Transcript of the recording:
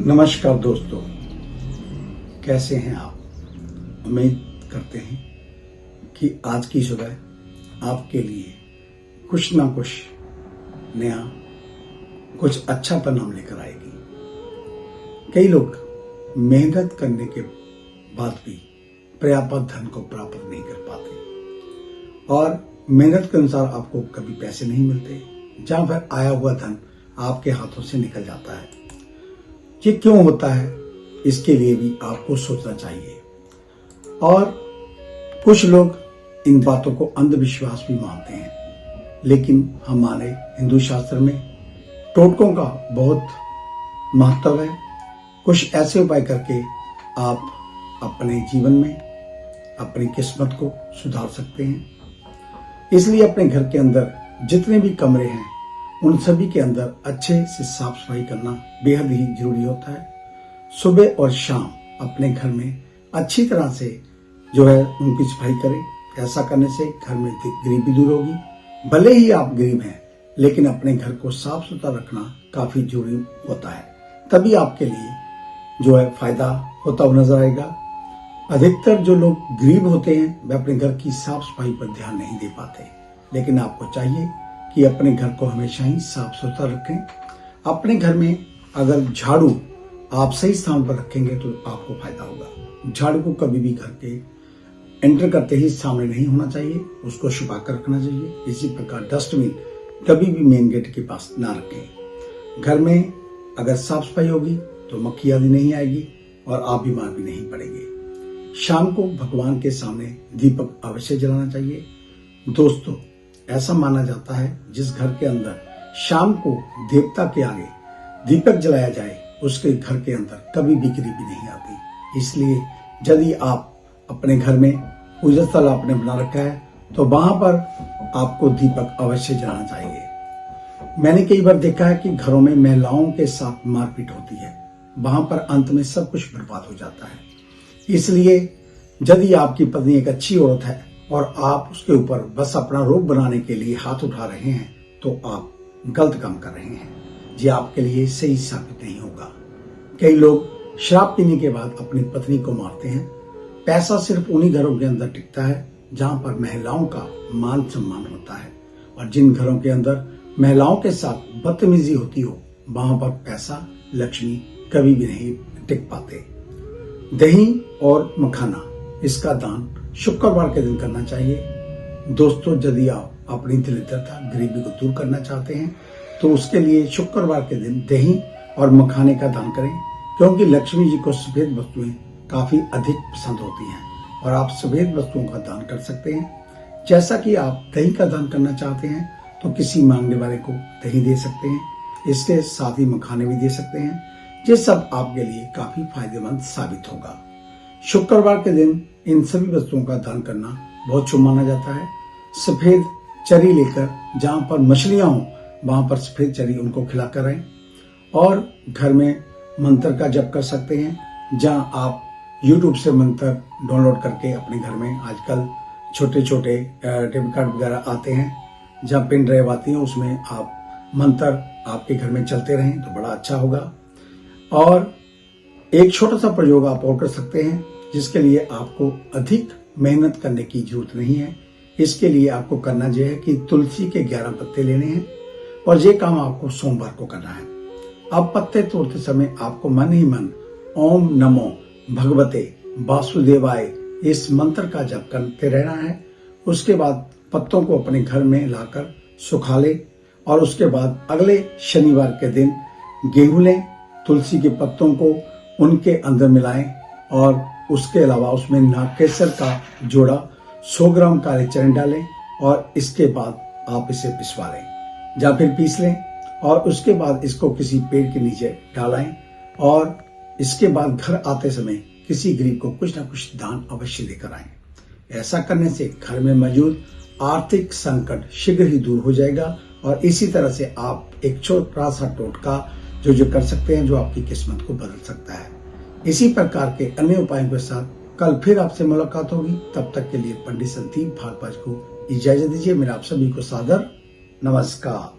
नमस्कार दोस्तों, कैसे हैं आप। उम्मीद करते हैं कि आज की सुबह आपके लिए कुछ ना कुछ नया, कुछ अच्छा परिणाम लेकर आएगी। कई लोग मेहनत करने के बाद भी पर्याप्त धन को प्राप्त नहीं कर पाते और मेहनत के अनुसार आपको कभी पैसे नहीं मिलते, जहां पर आया हुआ धन आपके हाथों से निकल जाता है। ये क्यों होता है, इसके लिए भी आपको सोचना चाहिए। और कुछ लोग इन बातों को अंधविश्वास भी मानते हैं, लेकिन हमारे हिंदू शास्त्र में टोटकों का बहुत महत्व है। कुछ ऐसे उपाय करके आप अपने जीवन में अपनी किस्मत को सुधार सकते हैं। इसलिए अपने घर के अंदर जितने भी कमरे हैं उन सभी के अंदर अच्छे से साफ सफाई करना बेहद ही जरूरी होता है। सुबह और शाम अपने घर में अच्छी तरह से उनकी सफाई करें। ऐसा करने से घर में गरीबी दूर होगी। भले ही आप गरीब हैं, लेकिन अपने घर को साफ सुथरा रखना काफी जरूरी होता है। तभी आपके लिए फायदा होता हुआ नजर आएगा। अधिकतर जो लोग गरीब होते हैं वे अपने घर की साफ सफाई पर ध्यान नहीं दे पाते, लेकिन आपको चाहिए कि अपने घर को हमेशा ही साफ सुथरा रखें। अपने घर में अगर झाड़ू आप सही स्थान पर रखेंगे तो आपको फायदा होगा। झाड़ू को कभी भी घर के एंटर करते ही सामने नहीं होना चाहिए, उसको छुपा कर रखना चाहिए। इसी प्रकार डस्टबिन कभी भी मेन गेट के पास ना रखें। घर में अगर साफ सफाई होगी तो मक्खी आदि नहीं आएगी और आप बीमार भी नहीं पड़ेंगे। शाम को भगवान के सामने दीपक अवश्य जलाना चाहिए। दोस्तों, ऐसा माना जाता है जिस घर के अंदर शाम को देवता के आगे दीपक जलाया जाए उसके घर के अंदर कभी भी गरीबी नहीं आती। इसलिए यदि आप अपने घर में पूजा स्थल आपने बना रखा है तो वहां पर आपको दीपक अवश्य जलाना चाहिए। मैंने कई बार देखा है कि घरों में महिलाओं के साथ मारपीट होती है, वहां पर अंत में सब कुछ बर्बाद हो जाता है। इसलिए यदि आपकी पत्नी एक अच्छी औरत है और आप उसके ऊपर बस अपना रोब बनाने के लिए हाथ उठा रहे हैं तो आप गलत काम कर रहे हैं। ये आपके लिए सही साबित नहीं होगा। कई लोग शराब पीने के बाद अपनी पत्नी को मारते हैं। पैसा सिर्फ उन्हीं घरों के अंदर टिकता है जहां पर महिलाओं का मान सम्मान होता है, और जिन घरों के अंदर महिलाओं के साथ बदतमीजी होती हो वहां पर पैसा, लक्ष्मी कभी भी नहीं टिक पाते। दही और मखाना, इसका दान शुक्रवार के दिन करना चाहिए। दोस्तों, यदि आप अपनी दरिद्रता, गरीबी को दूर करना चाहते हैं तो उसके लिए शुक्रवार के दिन दही और मखाने का दान करें, क्योंकि लक्ष्मी जी को सफेद वस्तुएं काफी अधिक पसंद होती हैं और आप सफेद वस्तुओं का दान कर सकते हैं। जैसा कि आप दही का दान करना चाहते हैं तो किसी मांगने वाले को दही दे सकते हैं, इसके साथ ही मखाने भी दे सकते हैं। ये सब आपके लिए काफी फायदेमंद साबित होगा। शुक्रवार के दिन इन सभी वस्तुओं का दान करना बहुत शुभ माना जाता है। सफेद चरी लेकर जहां पर मछलियां हो वहां पर सफेद चरी उनको खिलाकर आए, और घर में मंत्र का जप कर सकते हैं। जहां आप YouTube से मंत्र डाउनलोड करके अपने घर में, आजकल छोटे छोटे टेप कार्ड वगैरह आते हैं जहां पिन ड्राइव आती है, उसमें आप मंत्र आपके घर में चलते रहें तो बड़ा अच्छा होगा। और एक छोटा सा प्रयोग आप और कर सकते हैं, जिसके लिए आपको अधिक मेहनत करने की जरूरत नहीं है। इसके लिए आपको करना यह है कि तुलसी के 11 पत्ते लेने हैं और ये काम आपको सोमवार को करना है। अब पत्ते तोड़ते समय आपको मन ही मन ओम नमो भगवते वासुदेवाय इस मंत्र का जप करते रहना है। उसके बाद पत्तों को अपने घर में लाकर सुखा ले और उसके बाद अगले शनिवार के दिन गेहूं लें, तुलसी के पत्तों को उनके अंदर मिलाएं और उसके अलावा उसमें नागकेसर का जोड़ा 100 ग्राम काले चने डालें और इसके बाद आप इसे पिसवा लें या फिर पीस लें, और उसके बाद इसको किसी पेड़ के नीचे डालें और इसके बाद घर आते समय किसी गरीब को कुछ ना कुछ दान अवश्य देकर आएं। ऐसा करने से घर में मौजूद आर्थिक संकट शीघ्र ही दूर हो जाएगा और इसी तरह से आप एक छोटा सा टोटका जो कर सकते हैं जो आपकी किस्मत को बदल सकता है। इसी प्रकार के अन्य उपायों के साथ कल फिर आपसे मुलाकात होगी। तब तक के लिए पंडित संदीप भारद्वाज को इजाजत दीजिए। मेरा आप सभी को सादर नमस्कार।